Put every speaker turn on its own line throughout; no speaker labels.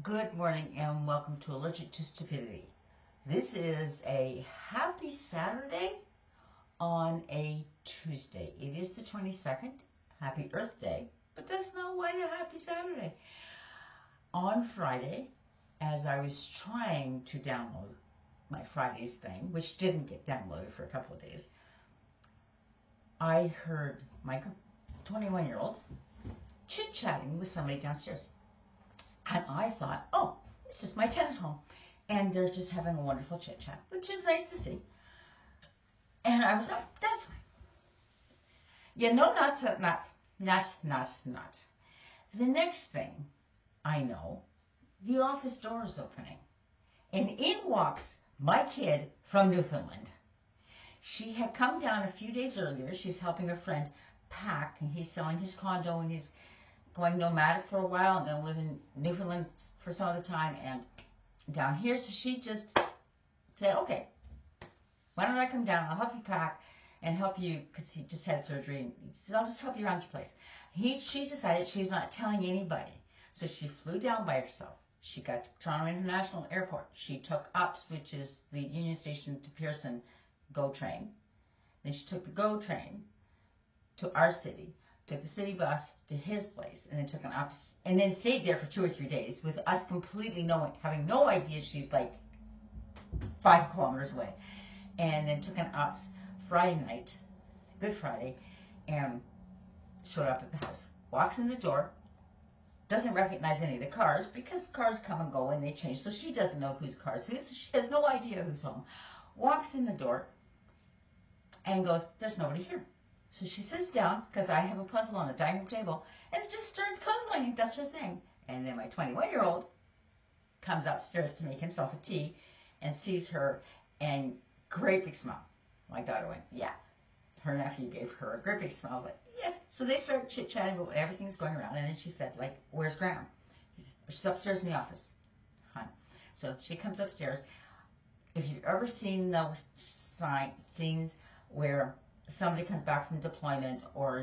Good morning and welcome to Allergic to Stupidity. This is a happy Saturday on a Tuesday. It is the 22nd. Happy Earth Day, but that's not why a happy Saturday. On Friday, as I was trying to download my Fridays thing, which didn't get downloaded for a couple of days, I heard my 21-year-old chit-chatting with somebody downstairs. And I thought, oh, it's just my tenant home. And they're just having a wonderful chit chat, which is nice to see. And I was, oh, that's fine. Yeah, no, not. The next thing I know, the office door is opening. And in walks my kid from Newfoundland. She had come down a few days earlier. She's helping a friend pack, and he's selling his condo, and he's going nomadic for a while and then live in Newfoundland for some of the time and down here. So she just said, okay, why don't I come down? I'll help you pack and help you, because he just had surgery. And he said, I'll just help you around your place. She decided she's not telling anybody. So she flew down by herself. She got to Toronto International Airport. She took UPS, which is the Union Station to Pearson GO train. Then she took the GO train to our city. Took the city bus to his place, and then took an UPS, and then stayed there for 2 or 3 days with us completely having no idea she's like 5 kilometers away. And then took an UPS Friday night, Good Friday, and showed up at the house. Walks in the door, doesn't recognize any of the cars because cars come and go and they change, so she doesn't know whose car's whose. So she has no idea who's home. Walks in the door and goes, "There's nobody here." So she sits down, because I have a puzzle on the dining room table, and it just starts puzzling, and does her thing. And then my 21-year-old comes upstairs to make himself a tea and sees her, and great big smile. My daughter went, yeah. Her nephew gave her a great big smile, like, yes. So they start chit-chatting about everything's going around, and then she said, like, where's Graham? She's upstairs in the office. Huh. So she comes upstairs. If you've ever seen those scenes where somebody comes back from deployment or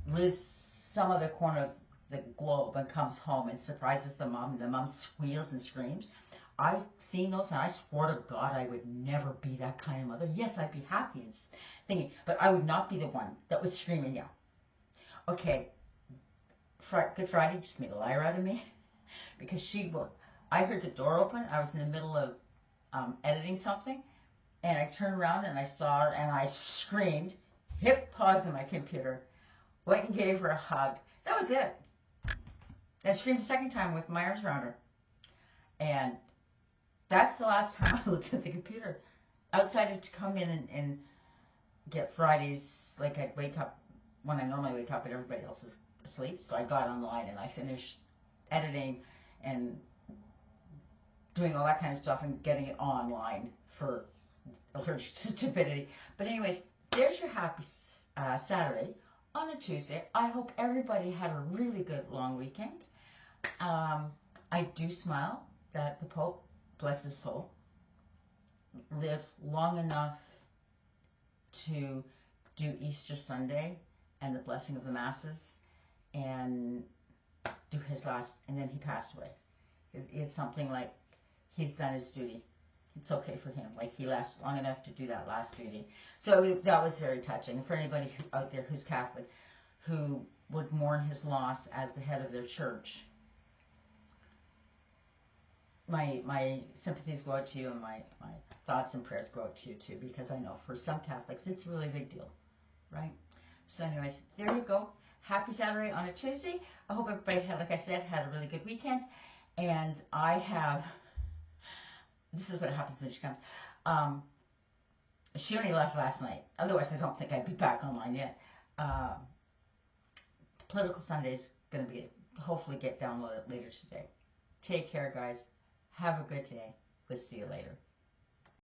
lives some other corner of the globe and comes home and surprises the mom, and the mom squeals and screams. I've seen those, and I swore to God I would never be that kind of mother. Yes, I'd be happy and thinking, but I would not be the one that would scream and yell. Okay, Good Friday just made a liar out of me because I heard the door open. I was in the middle of editing something, and I turned around and I saw her, and I screamed, hit pause on my computer, went and gave her a hug. That was it. I screamed a second time with my arms around her. And that's the last time I looked at the computer. Outside of to come in and get Fridays, like I'd wake up when I normally wake up and everybody else is asleep. So I got online and I finished editing and doing all that kind of stuff and getting it online for Allergic to Stupidity. But anyways, there's your happy Saturday on a Tuesday. I hope everybody had a really good long weekend. I do smile that the Pope, bless his soul, lived long enough to do Easter Sunday and the blessing of the masses and do his last, and then he passed away. It's something like he's done his duty. It's okay for him. Like, he lasted long enough to do that last duty. So that was very touching. For anybody out there who's Catholic, who would mourn his loss as the head of their church, my sympathies go out to you, and my thoughts and prayers go out to you too, because I know for some Catholics it's a really big deal, right? So anyways, there you go. Happy Saturday on a Tuesday. I hope everybody had, like I said, had a really good weekend. And this is what happens when she comes. She only left last night. Otherwise, I don't think I'd be back online yet. Political Sunday's going to hopefully get downloaded later today. Take care, guys. Have a good day. We'll see you later.